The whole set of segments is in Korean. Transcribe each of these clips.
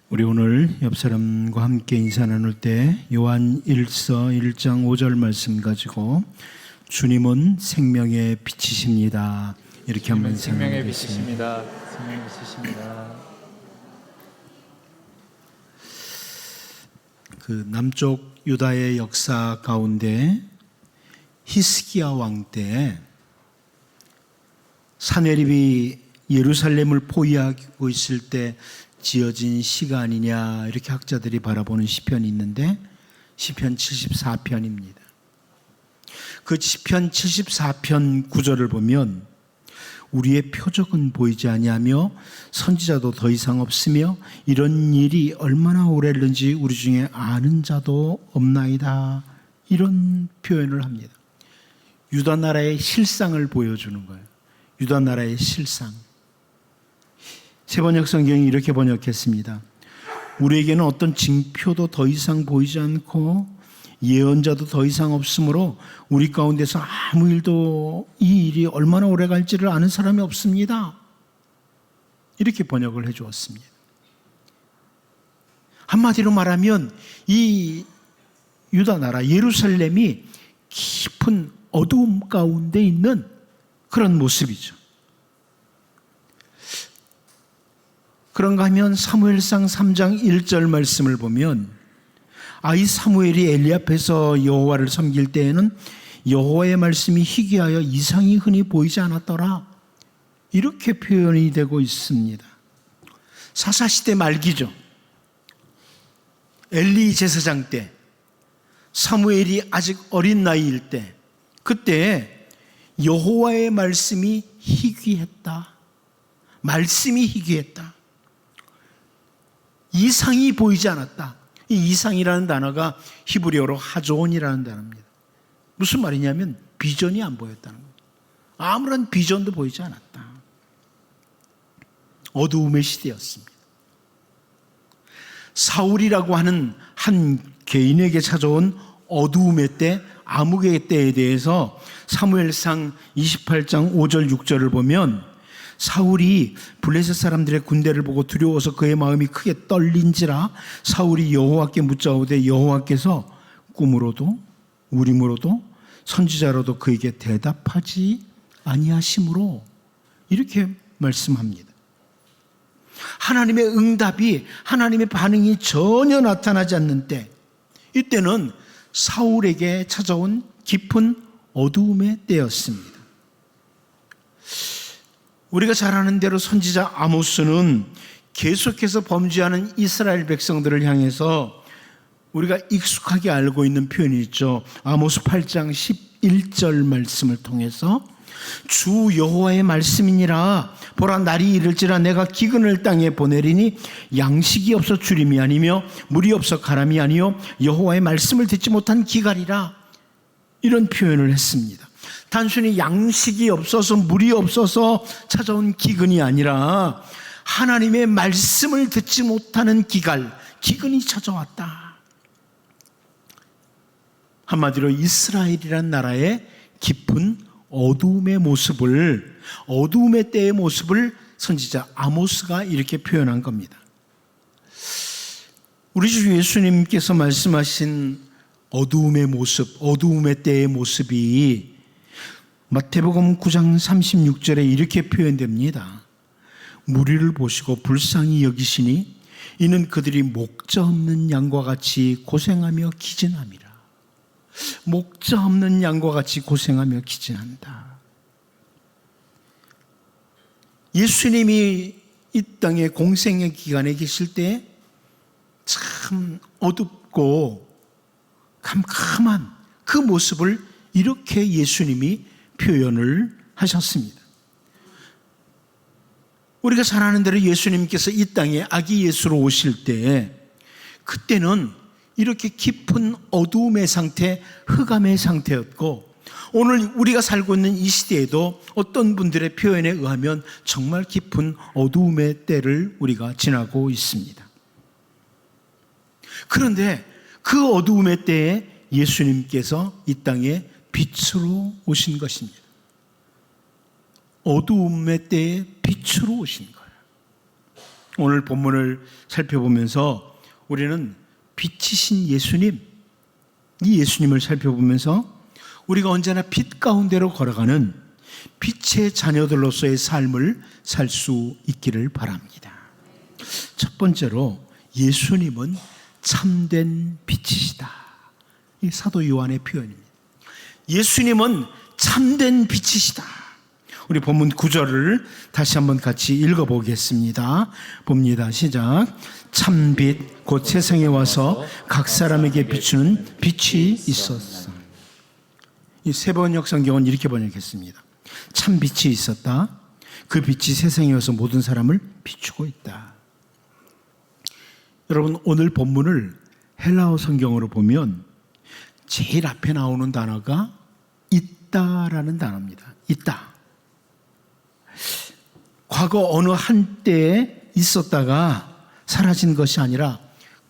우리 오늘 옆 사람과 함께 인사 나눌 때 요한 1서 1장 5절 말씀 가지고 주님은 생명의 빛이십니다. 이렇게 한번 생명의 생각하겠습니다. 빛이십니다. 생명의 빛이십니다. 그 남쪽 유다의 역사 가운데 히스기야 왕 때 사내립이 예루살렘을 포위하고 있을 때 지어진 시간이냐 이렇게 학자들이 바라보는 시편이 있는데 시편 74편입니다. 그 시편 74편 9절을 보면 우리의 표적은 보이지 아니하며 선지자도 더 이상 없으며 이런 일이 얼마나 오래는지 우리 중에 아는 자도 없나이다, 이런 표현을 합니다. 유다 나라의 실상을 보여주는 거예요. 유다 나라의 실상. 세번역 성경이 이렇게 번역했습니다. 우리에게는 어떤 징표도 더 이상 보이지 않고 예언자도 더 이상 없으므로 우리 가운데서 아무 일도 이 일이 얼마나 오래 갈지를 아는 사람이 없습니다. 이렇게 번역을 해 주었습니다. 한마디로 말하면 이 유다 나라 예루살렘이 깊은 어두움 가운데 있는 그런 모습이죠. 그런가 하면 사무엘상 3장 1절 말씀을 보면 아이 사무엘이 엘리 앞에서 여호와를 섬길 때에는 여호와의 말씀이 희귀하여 이상이 흔히 보이지 않았더라, 이렇게 표현이 되고 있습니다. 사사시대 말기죠. 엘리 제사장 때, 사무엘이 아직 어린 나이일 때, 그때 여호와의 말씀이 희귀했다. 말씀이 희귀했다. 이상이 보이지 않았다. 이 이상이라는 단어가 히브리어로 하존이라는 단어입니다. 무슨 말이냐면 비전이 안 보였다는 거예요. 아무런 비전도 보이지 않았다. 어두움의 시대였습니다. 사울이라고 하는 한 개인에게 찾아온 어두움의 때, 암흑의 때에 대해서 사무엘상 28장 5절 6절을 보면 사울이 블레셋 사람들의 군대를 보고 두려워서 그의 마음이 크게 떨린지라 사울이 여호와께 묻자오되 여호와께서 꿈으로도 우림으로도 선지자로도 그에게 대답하지 아니하심으로, 이렇게 말씀합니다. 하나님의 응답이, 하나님의 반응이 전혀 나타나지 않는 때, 이때는 사울에게 찾아온 깊은 어두움의 때였습니다. 우리가 잘 아는 대로 선지자 아모스는 계속해서 범죄하는 이스라엘 백성들을 향해서 우리가 익숙하게 알고 있는 표현이 있죠. 아모스 8장 11절 말씀을 통해서 주 여호와의 말씀이니라. 보라, 날이 이를지라 내가 기근을 땅에 보내리니 양식이 없어 주림이 아니며 물이 없어 가람이 아니요 여호와의 말씀을 듣지 못한 기갈이라, 이런 표현을 했습니다. 단순히 양식이 없어서 물이 없어서 찾아온 기근이 아니라 하나님의 말씀을 듣지 못하는 기근이 찾아왔다. 한마디로 이스라엘이란 나라의 깊은 어두움의 모습을, 어두움의 때의 모습을 선지자 아모스가 이렇게 표현한 겁니다. 우리 주 예수님께서 말씀하신 어두움의 모습, 어두움의 때의 모습이 마태복음 9장 36절에 이렇게 표현됩니다. 무리를 보시고 불쌍히 여기시니 이는 그들이 목자 없는 양과 같이 고생하며 기진함이라. 목자 없는 양과 같이 고생하며 기진한다. 예수님이 이 땅의 공생의 기간에 계실 때 참 어둡고 캄캄한 그 모습을 이렇게 예수님이 표현을 하셨습니다. 우리가 잘 아는 대로 예수님께서 이 땅에 아기 예수로 오실 때, 그때는 이렇게 깊은 어두움의 상태, 흑암의 상태였고, 오늘 우리가 살고 있는 이 시대에도 어떤 분들의 표현에 의하면 정말 깊은 어두움의 때를 우리가 지나고 있습니다. 그런데 그 어두움의 때에 예수님께서 이 땅에 빛으로 오신 것입니다. 어두움의 때에 빛으로 오신 거예요. 오늘 본문을 살펴보면서 우리는 빛이신 예수님, 이 예수님을 살펴보면서 우리가 언제나 빛 가운데로 걸어가는 빛의 자녀들로서의 삶을 살 수 있기를 바랍니다. 첫 번째로 예수님은 참된 빛이시다. 이 사도 요한의 표현입니다. 예수님은 참된 빛이시다. 우리 본문 9절을 다시 한번 같이 읽어보겠습니다. 봅니다. 시작. 참빛 곧 세상에 와서 각 사람에게 비추는 빛이 있었어. 이 세번역 성경은 이렇게 번역했습니다. 참빛이 있었다. 그 빛이 세상에 와서 모든 사람을 비추고 있다. 여러분, 오늘 본문을 헬라어 성경으로 보면 제일 앞에 나오는 단어가 있다라는 단어입니다. 있다. 과거 어느 한때에 있었다가 사라진 것이 아니라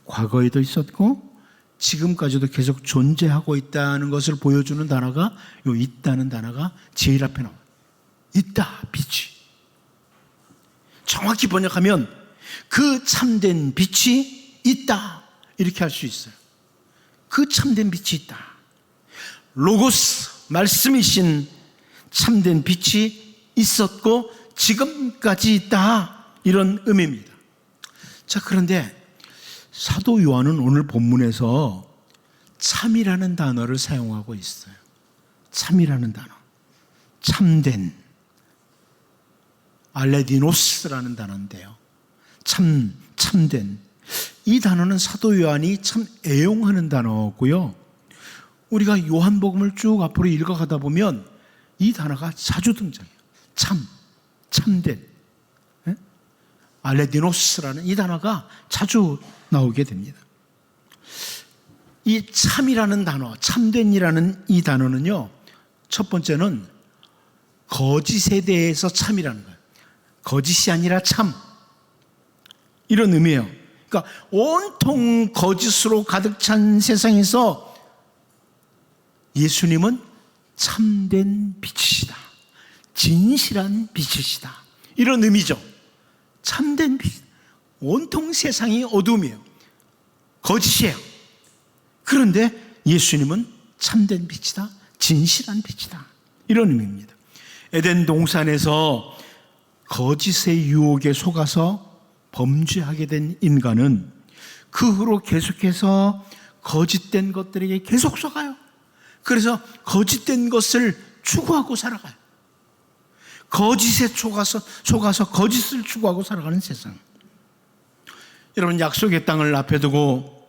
과거에도 있었고 지금까지도 계속 존재하고 있다는 것을 보여주는 단어가 요 있다는 단어가 제일 앞에 나와요. 있다, 빛이. 정확히 번역하면 그 참된 빛이 있다, 이렇게 할 수 있어요. 그 참된 빛이 있다. 로고스, 말씀이신 참된 빛이 있었고 지금까지 있다, 이런 의미입니다. 자, 그런데 사도 요한은 오늘 본문에서 참이라는 단어를 사용하고 있어요. 참이라는 단어. 참된. 알레디노스라는 단어인데요. 참된. 이 단어는 사도 요한이 참 애용하는 단어고요. 우리가 요한복음을 쭉 앞으로 읽어가다 보면 이 단어가 자주 등장해요. 참된. 알레디노스라는 이 단어가 자주 나오게 됩니다. 이 참이라는 단어, 참된이라는 이 단어는요, 첫 번째는 거짓에 대해서 참이라는 거예요. 거짓이 아니라 참, 이런 의미예요. 그러니까 온통 거짓으로 가득 찬 세상에서 예수님은 참된 빛이시다, 진실한 빛이시다, 이런 의미죠. 참된 빛. 온통 세상이 어둠이에요. 거짓이에요. 그런데 예수님은 참된 빛이다, 진실한 빛이다, 이런 의미입니다. 에덴 동산에서 거짓의 유혹에 속아서 범죄하게 된 인간은 그 후로 계속해서 거짓된 것들에게 계속 속아요. 그래서 거짓된 것을 추구하고 살아가요. 거짓에 속아서 거짓을 추구하고 살아가는 세상. 여러분, 약속의 땅을 앞에 두고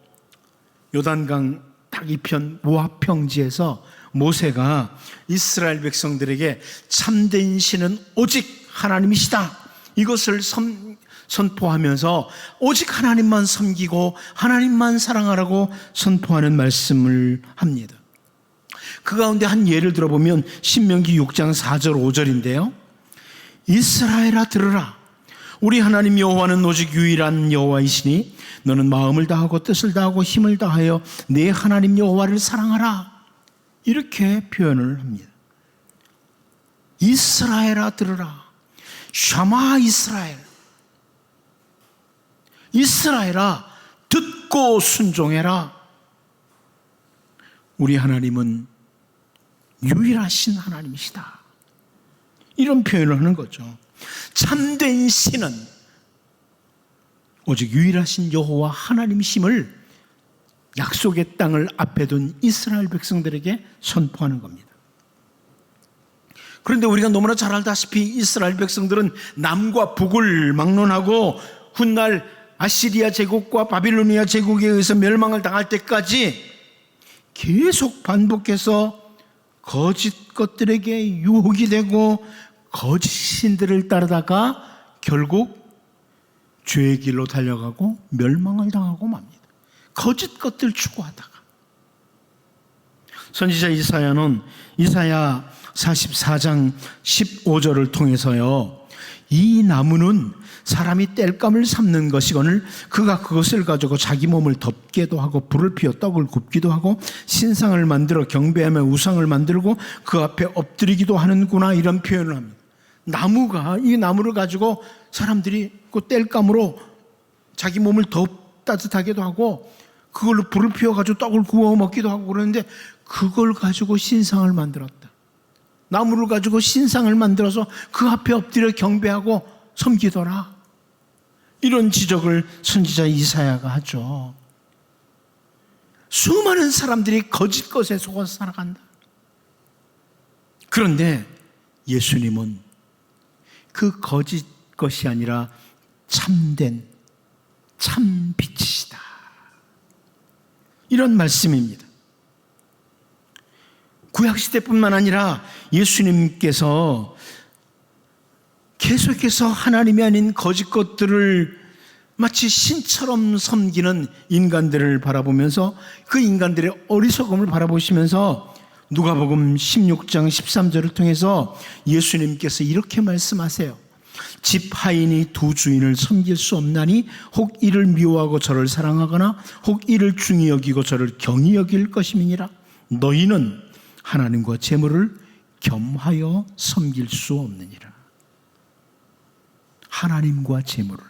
요단강 딱 이편 모압 평지에서 모세가 이스라엘 백성들에게 참된 신은 오직 하나님이시다, 이것을 선포하면서 오직 하나님만 섬기고 하나님만 사랑하라고 선포하는 말씀을 합니다. 그 가운데 한 예를 들어보면 신명기 6장 4절 5절인데요. 이스라엘아 들으라. 우리 하나님 여호와는 오직 유일한 여호와이시니 너는 마음을 다하고 뜻을 다하고 힘을 다하여 내 하나님 여호와를 사랑하라. 이렇게 표현을 합니다. 이스라엘아 들으라. 샤마 이스라엘. 이스라엘아 듣고 순종해라. 우리 하나님은 유일하신 하나님이시다, 이런 표현을 하는 거죠. 참된 신은 오직 유일하신 여호와 하나님이심을 약속의 땅을 앞에 둔 이스라엘 백성들에게 선포하는 겁니다. 그런데 우리가 너무나 잘 알다시피 이스라엘 백성들은 남과 북을 막론하고 훗날 아시리아 제국과 바빌로니아 제국에 의해서 멸망을 당할 때까지 계속 반복해서 거짓 것들에게 유혹이 되고 거짓 신들을 따르다가 결국 죄의 길로 달려가고 멸망을 당하고 맙니다. 거짓 것들 추구하다가. 선지자 이사야는 이사야 44장 15절을 통해서요, 이 나무는 사람이 땔감을 삼는 것이거늘 그가 그것을 가지고 자기 몸을 덮게도 하고 불을 피워 떡을 굽기도 하고 신상을 만들어 경배하며 우상을 만들고 그 앞에 엎드리기도 하는구나, 이런 표현을 합니다. 이 나무를 가지고 사람들이 그 땔감으로 자기 몸을 더 따뜻하게도 하고 그걸로 불을 피워가지고 떡을 구워 먹기도 하고 그러는데 그걸 가지고 신상을 만들었다. 나무를 가지고 신상을 만들어서 그 앞에 엎드려 경배하고 섬기더라. 이런 지적을 선지자 이사야가 하죠. 수많은 사람들이 거짓 것에 속아서 살아간다. 그런데 예수님은 그 거짓 것이 아니라 참된 참 빛이시다. 이런 말씀입니다. 구약시대뿐만 아니라 예수님께서 계속해서 하나님이 아닌 거짓 것들을 마치 신처럼 섬기는 인간들을 바라보면서 그 인간들의 어리석음을 바라보시면서 누가복음 16장 13절을 통해서 예수님께서 이렇게 말씀하세요. 집 하인이 두 주인을 섬길 수 없나니 혹 이를 미워하고 저를 사랑하거나 혹 이를 중히 여기고 저를 경히 여길 것임이니라. 너희는 하나님과 재물을 겸하여 섬길 수 없느니라. 하나님과 재물을.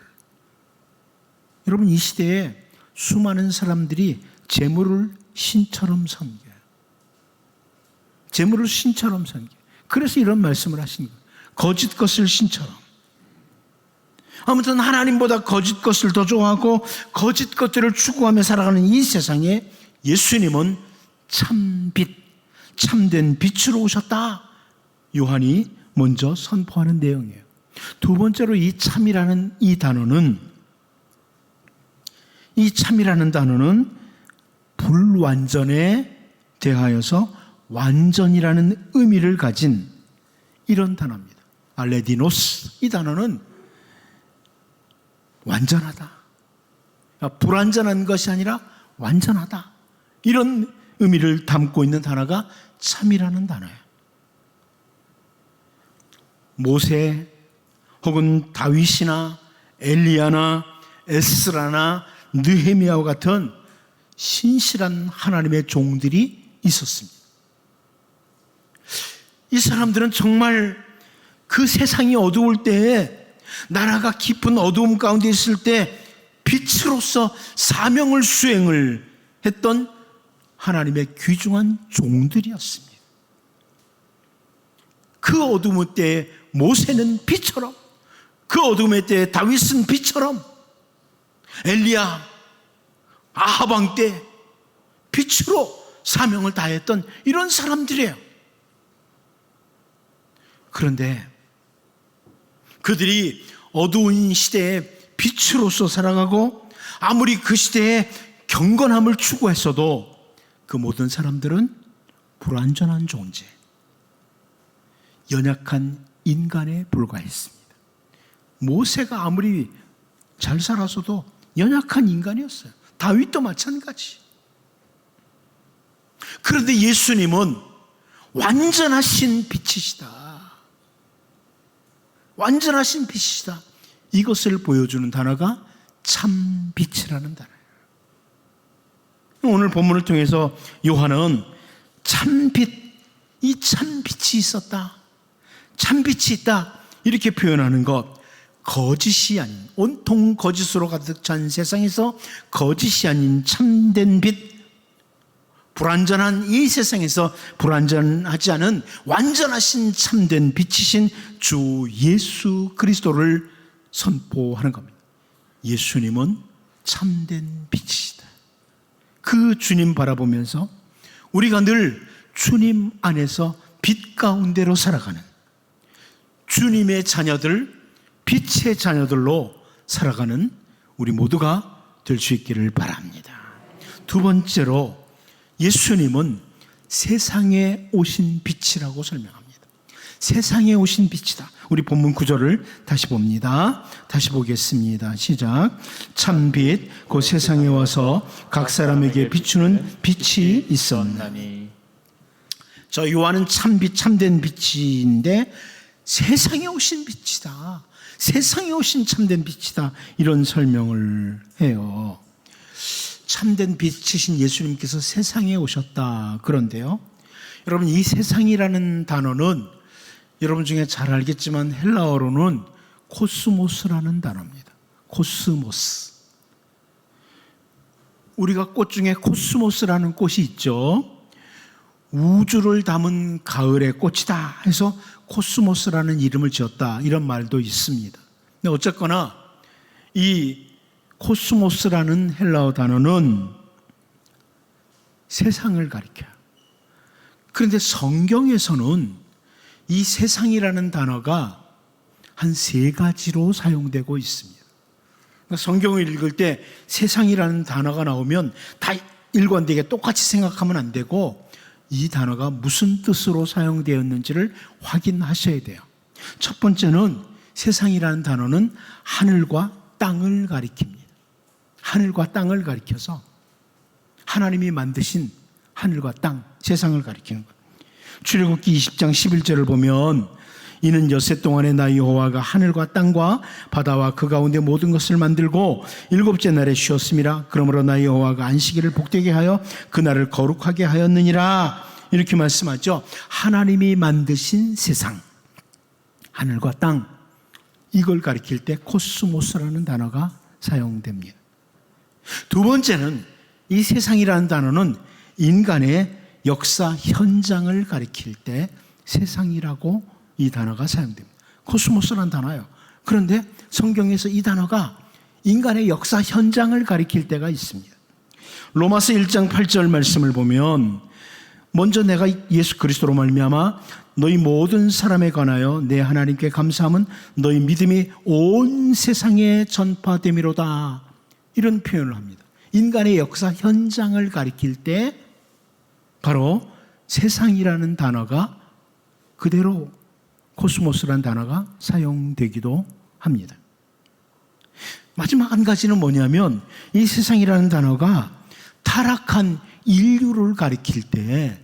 여러분, 이 시대에 수많은 사람들이 재물을 신처럼 섬겨요. 재물을 신처럼 섬겨요. 그래서 이런 말씀을 하신 거예요. 거짓 것을 신처럼. 아무튼 하나님보다 거짓 것을 더 좋아하고 거짓 것들을 추구하며 살아가는 이 세상에 예수님은 참 빛, 참된 빛으로 오셨다. 요한이 먼저 선포하는 내용이에요. 두 번째로 이 참이라는 단어는 불완전에 대하여서 완전이라는 의미를 가진 이런 단어입니다. 알레디노스, 이 단어는 완전하다. 불완전한 것이 아니라 완전하다. 이런 의미를 담고 있는 단어가 참이라는 단어예요. 모세 혹은 다윗이나 엘리야나 에스라나 느헤미야와 같은 신실한 하나님의 종들이 있었습니다. 이 사람들은 정말 그 세상이 어두울 때에, 나라가 깊은 어두움 가운데 있을 때 빛으로서 사명을 수행을 했던 하나님의 귀중한 종들이었습니다. 그 어두움의 때에 모세는 빛처럼, 그 어두움의 때에 다윗은 빛처럼, 엘리야, 아합 왕 때 빛으로 사명을 다했던 이런 사람들이에요. 그런데 그들이 어두운 시대에 빛으로서 살아가고 아무리 그 시대에 경건함을 추구했어도 그 모든 사람들은 불완전한 존재, 연약한 인간에 불과했습니다. 모세가 아무리 잘 살았어도 연약한 인간이었어요. 다윗도 마찬가지. 그런데 예수님은 완전하신 빛이시다. 완전하신 빛이시다. 이것을 보여주는 단어가 참빛이라는 단어예요. 오늘 본문을 통해서 요한은 참빛, 이 참빛이 있었다, 참빛이 있다, 이렇게 표현하는 것, 거짓이 아닌, 온통 거짓으로 가득 찬 세상에서 거짓이 아닌 참된 빛, 불완전한 이 세상에서 불완전하지 않은 완전하신 참된 빛이신 주 예수 그리스도를 선포하는 겁니다. 예수님은 참된 빛이시다. 그 주님 바라보면서 우리가 늘 주님 안에서 빛 가운데로 살아가는 주님의 자녀들, 빛의 자녀들로 살아가는 우리 모두가 될 수 있기를 바랍니다. 두 번째로 예수님은 세상에 오신 빛이라고 설명합니다. 세상에 오신 빛이다. 우리 본문 9절을 다시 봅니다. 다시 보겠습니다. 시작. 참빛 곧 세상에 와서 각 사람에게 비추는 빛이 있었나니. 저 요한은 참빛, 참된 빛인데 세상에 오신 빛이다, 세상에 오신 참된 빛이다, 이런 설명을 해요. 참된 빛이신 예수님께서 세상에 오셨다. 그런데요, 여러분, 이 세상이라는 단어는 여러분 중에 잘 알겠지만 헬라어로는 코스모스라는 단어입니다. 코스모스. 우리가 꽃 중에 코스모스라는 꽃이 있죠. 우주를 담은 가을의 꽃이다 해서 코스모스라는 이름을 지었다, 이런 말도 있습니다. 근데 어쨌거나 이 코스모스라는 헬라어 단어는 세상을 가리켜요. 그런데 성경에서는 이 세상이라는 단어가 한 3가지로 사용되고 있습니다. 그러니까 성경을 읽을 때 세상이라는 단어가 나오면 다 일관되게 똑같이 생각하면 안 되고, 이 단어가 무슨 뜻으로 사용되었는지를 확인하셔야 돼요. 첫 번째는 세상이라는 단어는 하늘과 땅을 가리킵니다. 하늘과 땅을 가리켜서 하나님이 만드신 하늘과 땅, 세상을 가리키는 거예요. 출애굽기 20장 11절을 보면 이는 엿새 동안에 나 여호와가 하늘과 땅과 바다와 그 가운데 모든 것을 만들고 7째 날에 쉬었음이라. 그러므로 나 여호와가 안식일을 복되게 하여 그날을 거룩하게 하였느니라. 이렇게 말씀하죠. 하나님이 만드신 세상, 하늘과 땅, 이걸 가리킬 때 코스모스라는 단어가 사용됩니다. 두 번째는 이 세상이라는 단어는 인간의 역사 현장을 가리킬 때 세상이라고 이 단어가 사용됩니다. 코스모스라는 단어예요. 그런데 성경에서 이 단어가 인간의 역사 현장을 가리킬 때가 있습니다. 로마서 1장 8절 말씀을 보면 먼저 내가 예수 그리스도로 말미암아 너희 모든 사람에 관하여 내 하나님께 감사함은 너희 믿음이 온 세상에 전파됨이로다, 이런 표현을 합니다. 인간의 역사 현장을 가리킬 때 바로 세상이라는 단어가 그대로 코스모스라는 단어가 사용되기도 합니다. 마지막 한 가지는 뭐냐면 이 세상이라는 단어가 타락한 인류를 가리킬 때,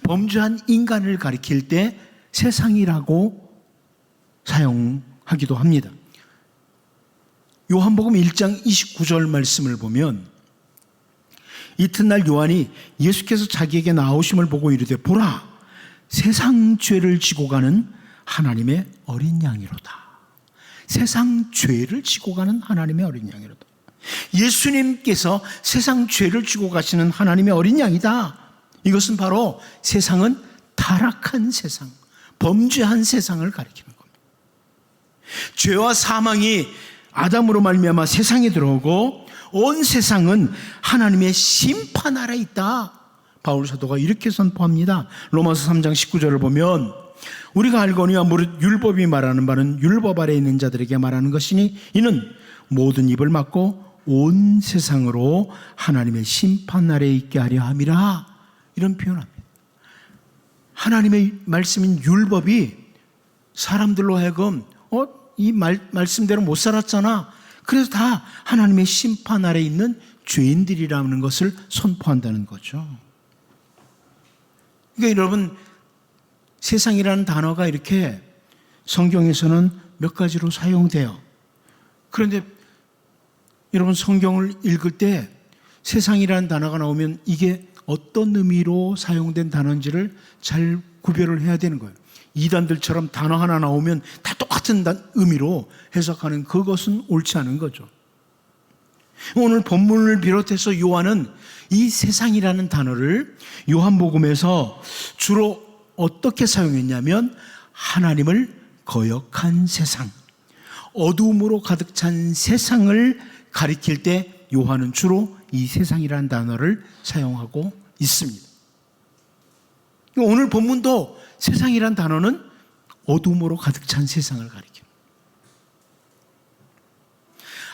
범죄한 인간을 가리킬 때 세상이라고 사용하기도 합니다. 요한복음 1장 29절 말씀을 보면 이튿날 요한이 예수께서 자기에게 나오심을 보고 이르되 보라, 세상 죄를 지고 가는 하나님의 어린 양이로다. 세상 죄를 지고 가는 하나님의 어린 양이로다. 예수님께서 세상 죄를 지고 가시는 하나님의 어린 양이다. 이것은 바로 세상은 타락한 세상, 범죄한 세상을 가리키는 겁니다. 죄와 사망이 아담으로 말미암아 세상에 들어오고 온 세상은 하나님의 심판 아래 있다. 바울 사도가 이렇게 선포합니다. 로마서 3장 19절을 보면 우리가 알거니와 무릇 율법이 말하는 바는 율법 아래 있는 자들에게 말하는 것이니 이는 모든 입을 막고 온 세상으로 하나님의 심판 아래 있게 하려 함이라. 이런 표현합니다. 하나님의 말씀인 율법이 사람들로 하여금 이 말씀대로 못 살았잖아. 그래서 다 하나님의 심판 아래 있는 죄인들이라는 것을 선포한다는 거죠. 그러니까 여러분, 세상이라는 단어가 이렇게 성경에서는 몇 가지로 사용돼요. 그런데 여러분, 성경을 읽을 때 세상이라는 단어가 나오면 이게 어떤 의미로 사용된 단어인지를 잘 구별을 해야 되는 거예요. 이단들처럼 단어 하나 나오면 다 똑같은 의미로 해석하는 그것은 옳지 않은 거죠. 오늘 본문을 비롯해서 요한은 이 세상이라는 단어를 요한복음에서 주로 어떻게 사용했냐면 하나님을 거역한 세상, 어두움으로 가득 찬 세상을 가리킬 때 요한은 주로 이 세상이라는 단어를 사용하고 있습니다. 오늘 본문도 세상이란 단어는 어둠으로 가득 찬 세상을 가리킵니다.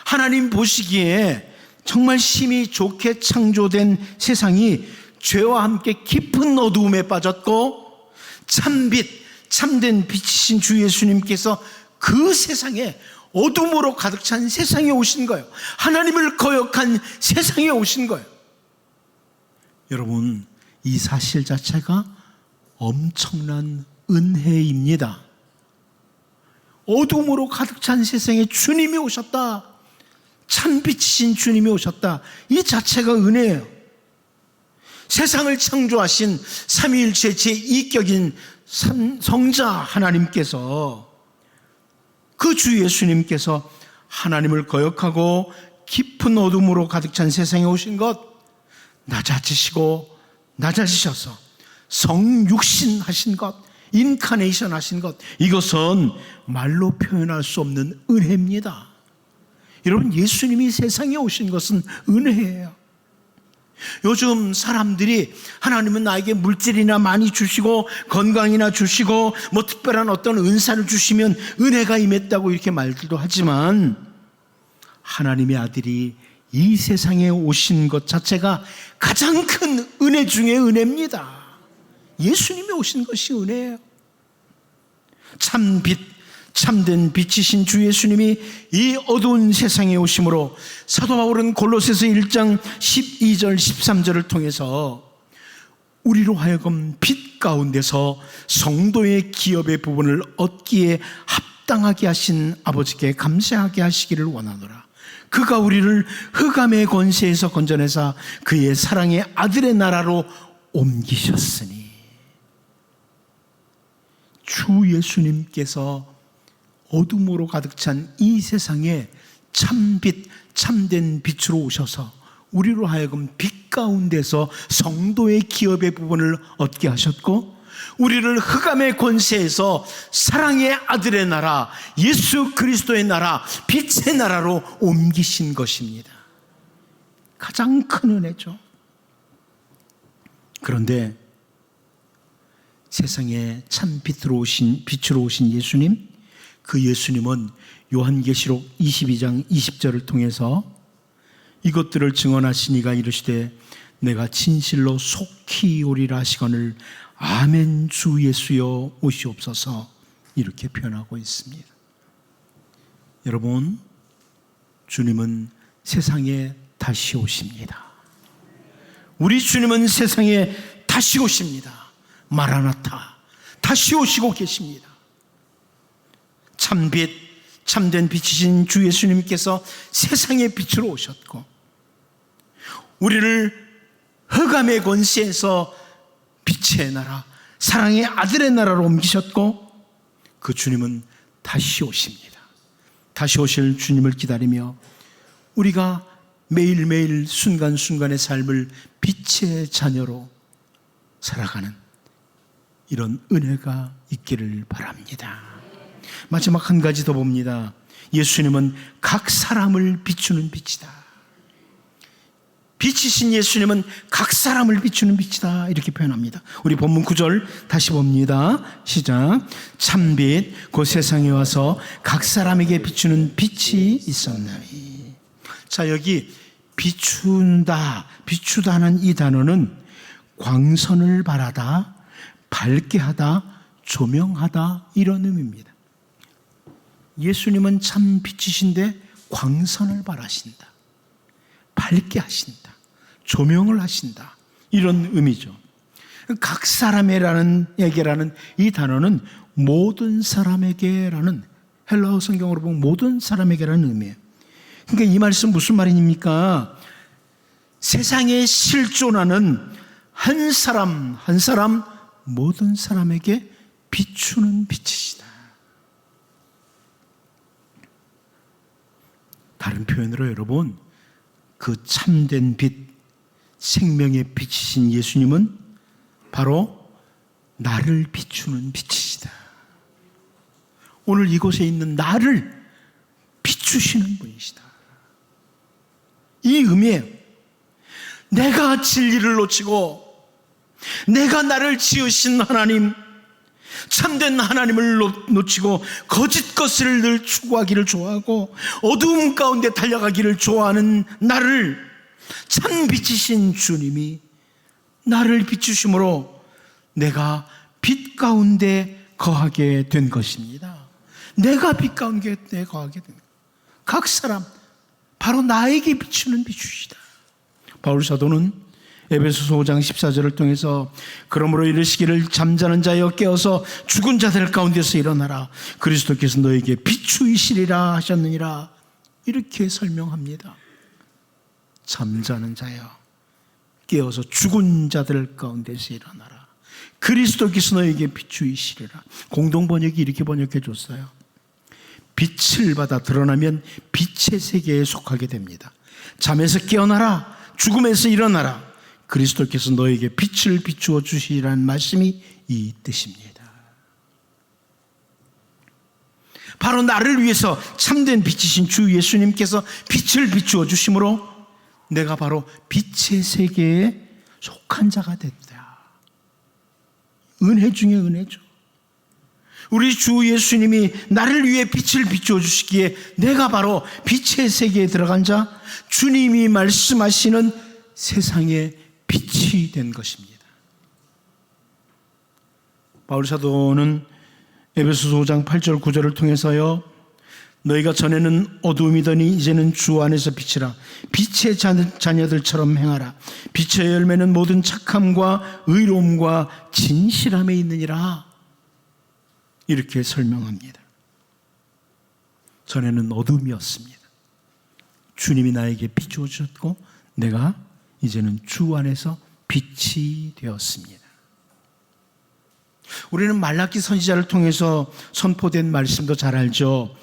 하나님 보시기에 정말 심히 좋게 창조된 세상이 죄와 함께 깊은 어두움에 빠졌고 참빛, 참된 빛이신 주 예수님께서 그 세상에 어둠으로 가득 찬 세상에 오신 거예요. 하나님을 거역한 세상에 오신 거예요. 여러분, 이 사실 자체가 엄청난 은혜입니다. 어둠으로 가득 찬 세상에 주님이 오셨다. 참빛이신 주님이 오셨다. 이 자체가 은혜예요. 세상을 창조하신 삼위일체 제2격인 성자 하나님께서, 그 주 예수님께서 하나님을 거역하고 깊은 어둠으로 가득 찬 세상에 오신 것, 낮아지셔서 성육신 하신 것, 인카네이션 하신 것, 이것은 말로 표현할 수 없는 은혜입니다. 여러분, 예수님이 세상에 오신 것은 은혜예요. 요즘 사람들이 하나님은 나에게 물질이나 많이 주시고 건강이나 주시고 뭐 특별한 어떤 은사를 주시면 은혜가 임했다고 이렇게 말들도 하지만, 하나님의 아들이 이 세상에 오신 것 자체가 가장 큰 은혜 중에 은혜입니다. 예수님이 오신 것이 은혜예요. 참 빛, 참된 빛이신 주 예수님이 이 어두운 세상에 오심으로 사도 바울은 골로새서 1장 12절 13절을 통해서 우리로 하여금 빛 가운데서 성도의 기업의 부분을 얻기에 합당하게 하신 아버지께 감사하게 하시기를 원하노라. 그가 우리를 흑암의 권세에서 건져내사 그의 사랑의 아들의 나라로 옮기셨으니, 주 예수님께서 어둠으로 가득 찬 이 세상에 참빛, 참된 빛으로 오셔서 우리로 하여금 빛 가운데서 성도의 기업의 부분을 얻게 하셨고, 우리를 흑암의 권세에서 사랑의 아들의 나라, 예수 그리스도의 나라, 빛의 나라로 옮기신 것입니다. 가장 큰 은혜죠. 그런데 세상에 참 빛으로 오신 예수님, 그 예수님은 요한계시록 22장 20절을 통해서 이것들을 증언하시니가 이르시되 내가 진실로 속히 오리라 하시거늘 아멘 주 예수여 오시옵소서, 이렇게 표현하고 있습니다. 여러분, 주님은 세상에 다시 오십니다. 우리 주님은 세상에 다시 오십니다. 마라나타, 다시 오시고 계십니다. 참빛, 참된 빛이신 주 예수님께서 세상의 빛으로 오셨고, 우리를 흑암의 권세에서 빛의 나라, 사랑의 아들의 나라로 옮기셨고, 그 주님은 다시 오십니다. 다시 오실 주님을 기다리며 우리가 매일매일 순간순간의 삶을 빛의 자녀로 살아가는 이런 은혜가 있기를 바랍니다. 마지막 한 가지 더 봅니다. 예수님은 각 사람을 비추는 빛이다. 빛이신 예수님은 각 사람을 비추는 빛이다, 이렇게 표현합니다. 우리 본문 9절 다시 봅니다. 시작. 참빛 그 세상에 와서 각 사람에게 비추는 빛이 있었나니. 자, 여기 비추다는 이 단어는 광선을 발하다, 밝게 하다, 조명하다, 이런 의미입니다. 예수님은 참 빛이신데 광선을 발하신다, 밝게 하신다, 조명을 하신다, 이런 의미죠. 각 사람에게라는 이 단어는 모든 사람에게라는, 헬라어 성경으로 보면 모든 사람에게라는 의미예요. 그러니까 이 말씀 무슨 말입니까? 세상에 실존하는 한 사람 한 사람, 모든 사람에게 비추는 빛이시다. 다른 표현으로 여러분, 그 참된 빛, 생명의 빛이신 예수님은 바로 나를 비추는 빛이시다. 오늘 이곳에 있는 나를 비추시는 분이시다. 이 의미예요. 내가 진리를 놓치고 내가 나를 지으신 하나님, 참된 하나님을 놓치고 거짓 것을 늘 추구하기를 좋아하고 어두움 가운데 달려가기를 좋아하는 나를 참 빛이신 주님이 나를 비추심으로 내가 빛 가운데 거하게 된 것입니다. 내가 빛 가운데 거하게 된 것. 각 사람 바로 나에게 비추는 빛이시다. 바울 사도는 에베소서 5장 14절을 통해서 그러므로 이르시기를 잠자는 자여 깨어서 죽은 자들 가운데서 일어나라, 그리스도께서 너에게 비추이시리라 하셨느니라, 이렇게 설명합니다. 잠자는 자여 깨어서 죽은 자들 가운데서 일어나라, 그리스도께서 너에게 비추이시리라. 공동번역이 이렇게 번역해 줬어요. 빛을 받아 드러나면 빛의 세계에 속하게 됩니다. 잠에서 깨어나라. 죽음에서 일어나라. 그리스도께서 너에게 빛을 비추어 주시리라는 말씀이 이 뜻입니다. 바로 나를 위해서 참된 빛이신 주 예수님께서 빛을 비추어 주심으로 내가 바로 빛의 세계에 속한 자가 됐다. 은혜 중에 은혜죠. 우리 주 예수님이 나를 위해 빛을 비추어 주시기에 내가 바로 빛의 세계에 들어간 자, 주님이 말씀하시는 세상의 빛이 된 것입니다. 바울 사도는 에베소서 5장 8절 9절을 통해서요, 너희가 전에는 어두움이더니 이제는 주 안에서 빛이라. 빛의 자녀들처럼 행하라. 빛의 열매는 모든 착함과 의로움과 진실함에 있느니라. 이렇게 설명합니다. 전에는 어둠이었습니다. 주님이 나에게 비추어 주셨고 내가 이제는 주 안에서 빛이 되었습니다. 우리는 말라기 선지자를 통해서 선포된 말씀도 잘 알죠.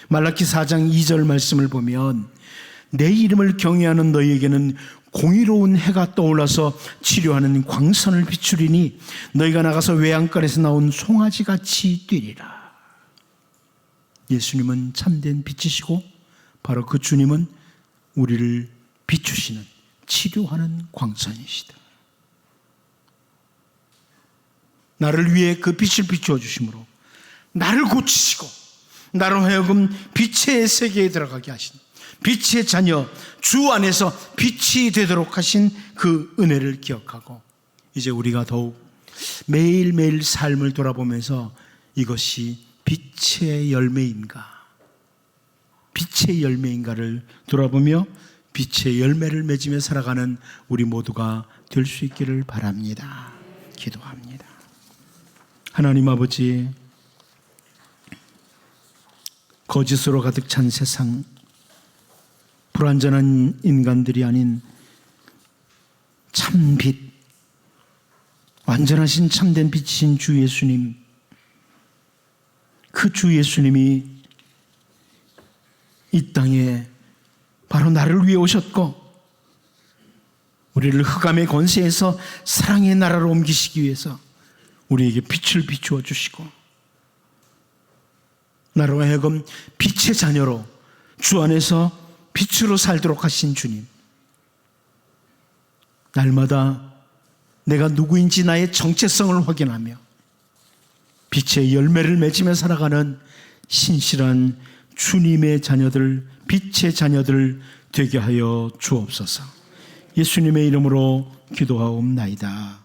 말라기 4장 2절 말씀을 보면 내 이름을 경외하는 너희에게는 공의로운 해가 떠올라서 치료하는 광선을 비추리니 너희가 나가서 외양간에서 나온 송아지같이 뛰리라. 예수님은 참된 빛이시고 바로 그 주님은 우리를 비추시는 치료하는 광선이시다. 나를 위해 그 빛을 비추어 주심으로 나를 고치시고 나로 하여금 빛의 세계에 들어가게 하신 빛의 자녀 주 안에서 빛이 되도록 하신 그 은혜를 기억하고 이제 우리가 더욱 매일매일 삶을 돌아보면서 이것이 빛의 열매인가, 빛의 열매인가를 돌아보며 빛의 열매를 맺으며 살아가는 우리 모두가 될 수 있기를 바랍니다. 기도합니다. 하나님 아버지, 거짓으로 가득 찬 세상, 불완전한 인간들이 아닌 참빛, 완전하신 참된 빛이신 주 예수님, 그 주 예수님이 이 땅에 바로 나를 위해 오셨고 우리를 흑암의 권세에서 사랑의 나라로 옮기시기 위해서 우리에게 빛을 비추어 주시고 나로 하여금 빛의 자녀로 주 안에서 빛으로 살도록 하신 주님, 날마다 내가 누구인지 나의 정체성을 확인하며 빛의 열매를 맺으며 살아가는 신실한 주님의 자녀들, 빛의 자녀들 되게 하여 주옵소서. 예수님의 이름으로 기도하옵나이다.